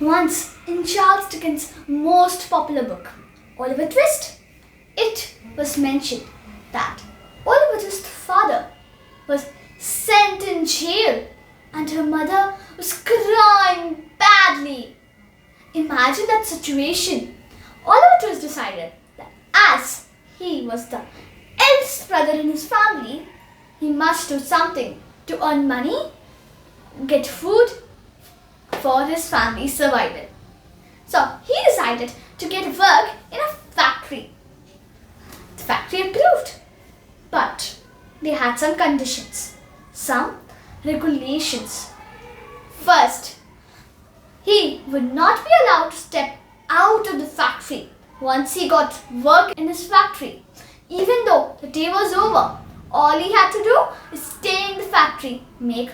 Once in Charles Dickens' most popular book, Oliver Twist, it was mentioned that Oliver Twist's father was sent in jail and her mother was crying badly. Imagine that situation. Oliver Twist decided that as he was the eldest brother in his family, he must do something to earn money, get food for his family's survival. So he decided to get work in a factory. The factory approved, but they had some conditions, some regulations. First, he would not be allowed to step out of the factory once he got work in his factory. Even though the day was over, all he had to do is stay in the factory, make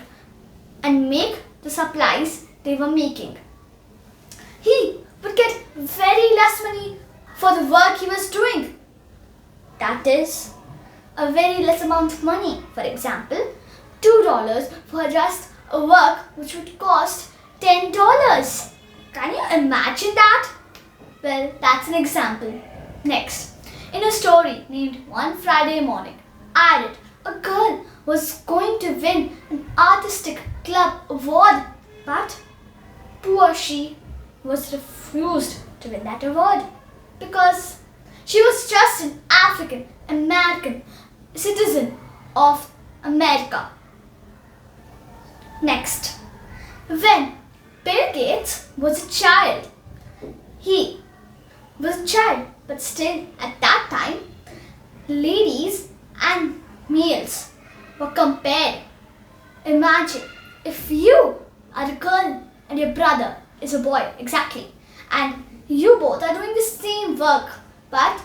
the supplies they were making. He would get very less money for the work he was doing. That is a very less amount of money. For example, $2 for just a work which would cost $10. Can you imagine that? Well, that's an example. Next, in a story named One Friday Morning, I read a girl was going to win an artistic club award, but poor she was refused to win that award because she was just an African American citizen of America. Next, when Bill Gates was a child, he was a child, but still at that time, ladies and males were compared. Imagine if you are a girl and your brother is a boy, exactly, and you both are doing the same work, but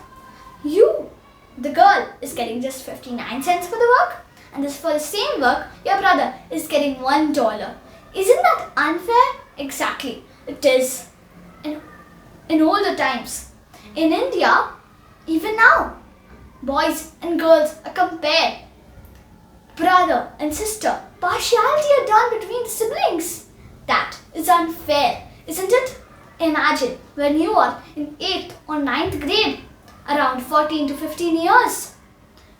the girl is getting just 59 cents for the work, and this for the same work, your brother is getting $1. Isn't that unfair? Exactly, it is. In older times, in India, even now, boys and girls are compared. Brother and sister, partiality are done between the siblings. That is unfair, isn't it? Imagine when you are in 8th or 9th grade, around 14 to 15 years.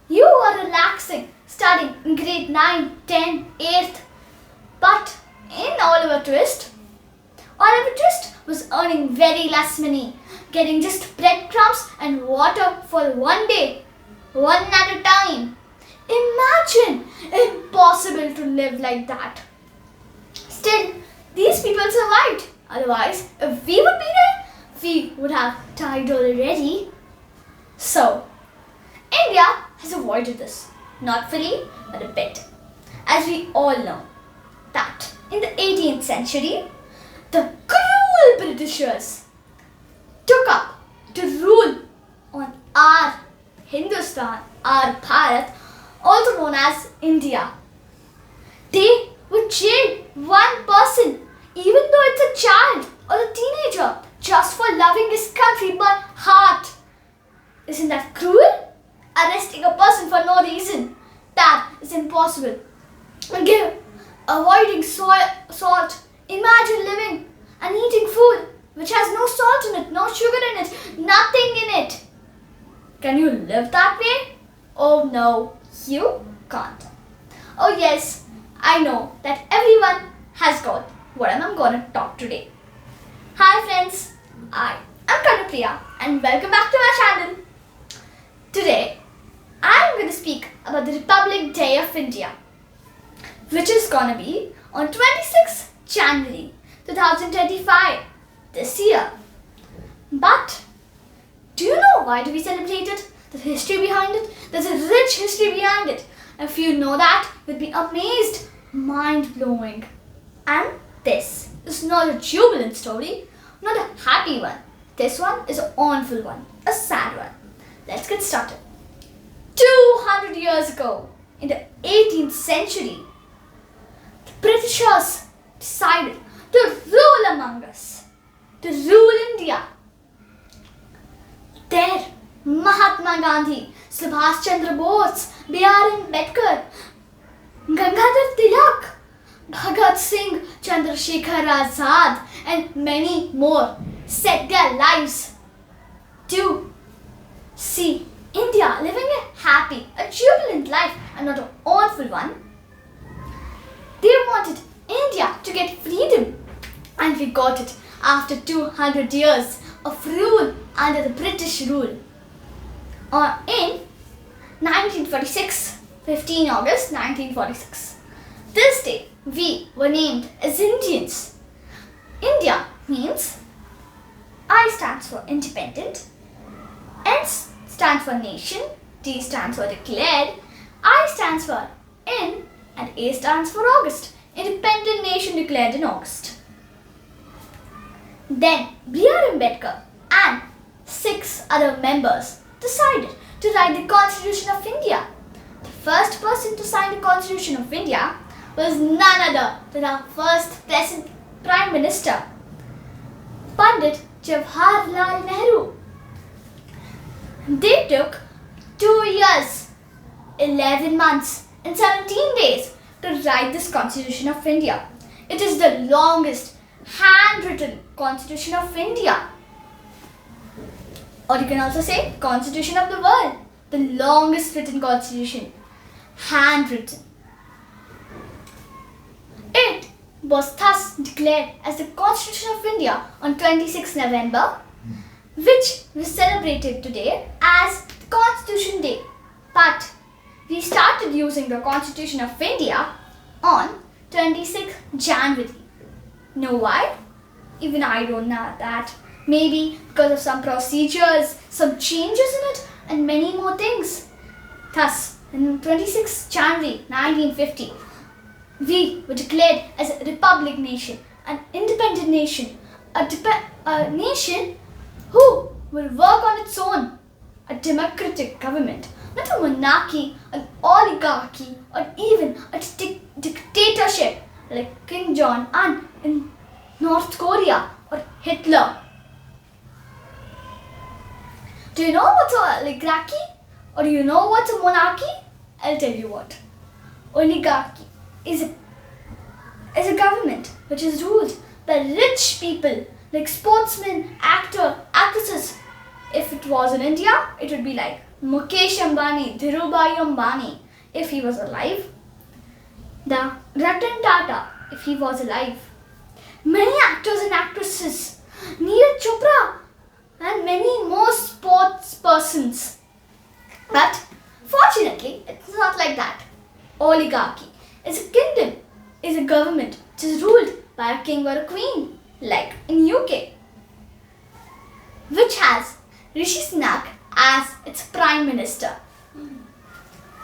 You are relaxing, studying in grade 9, 10, 8th. But in Oliver Twist was earning very less money, getting just breadcrumbs and water for one day, one at a time. Imagine, impossible to live like that. Still, these people survived. Otherwise, if we would be there, we would have died already. So, India has avoided this. Not fully, but a bit. As we all know that in the 18th century, the cruel Britishers took up to rule on our Hindustan, our Bharat, also known as India. They would jail one person, even though it's a child or a teenager, just for loving his country by heart. Isn't that cruel? Arresting a person for no reason. That is impossible. Again, avoiding salt. Imagine living and eating food which has no salt in it, no sugar in it, nothing in it. Can you live that way? Oh no, you can't. Oh yes, I know that everyone has got what I'm going to talk today. Hi friends, I am Kanupriya and welcome back to my channel. Today, I am going to speak about the Republic Day of India, which is going to be on 26th January 2025, this year. But, do you know why do we celebrate it? The history behind it? There's a rich history behind it. If you know that, you'll be amazed, mind-blowing. And this is not a jubilant story, not a happy one. This one is a mournful one, a sad one. Let's get started. 200 years ago, in the 18th century, the Britishers decided to rule among us, to rule India. There, Mahatma Gandhi, Subhash Chandra Bose, B.R. Ambedkar, Gangadhar Tilak, Bhagat Singh, Chandrasekhar Azad, and many more set their lives to see India living a happy, a jubilant life and not an awful one. They wanted India to get freedom, and we got it after 200 years of rule under the British rule. In 1946, 15 August 1946. This day we were named as Indians. India means I stands for independent, N stands for nation, D stands for declared, I stands for in, and A stands for August. Independent nation declared in August. Then B.R. Ambedkar and 6 other members decided to write the Constitution of India. The first person to sign the Constitution of India was none other than our first present Prime Minister, Pandit Jawaharlal Nehru. They took 2 years, 11 months and 17 days to write this Constitution of India. It is the longest handwritten Constitution of India. Or you can also say Constitution of the world, the longest written constitution, handwritten. It was thus declared as the Constitution of India on 26 November, which we celebrated today as the Constitution Day. But we started using the Constitution of India on 26 January. Know why? Even I don't know that. Maybe because of some procedures, some changes in it, and many more things. Thus, on 26 January 1950, we were declared as a republic nation, an independent nation, a nation who will work on its own, a democratic government, not a monarchy, an oligarchy, or even a dictatorship like Kim Jong-un in North Korea or Hitler. Do you know what's an oligarchy? Or do you know what's a monarchy? I'll tell you what. Oligarchy is a government which is ruled by rich people like sportsmen, actresses. If it was in India, it would be like Mukesh Ambani, Dhirubhai Ambani, if he was alive. The Ratan Tata, if he was alive. Many actors and actresses, Neeraj Chopra, and many more sports persons. But fortunately, it's not like that. Oligarchy is a kingdom, is a government which is ruled by a king or a queen, like in UK, which has Rishi Sunak as its prime minister.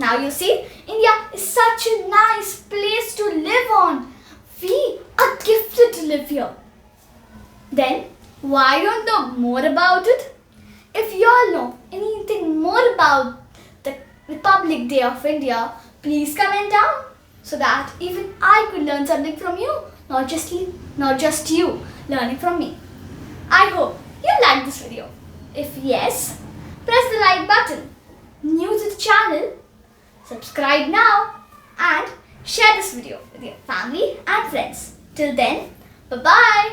Now you see, India is such a nice place to live on. We are gifted to live here. Then, why don't know more about it? If you all know anything more about the Republic Day of India, please comment down so that even I could learn something from you, not just you learning from me. I hope you liked this video. If yes, press the like button. New to the channel, subscribe now and share this video with your family and friends. Till then, bye-bye.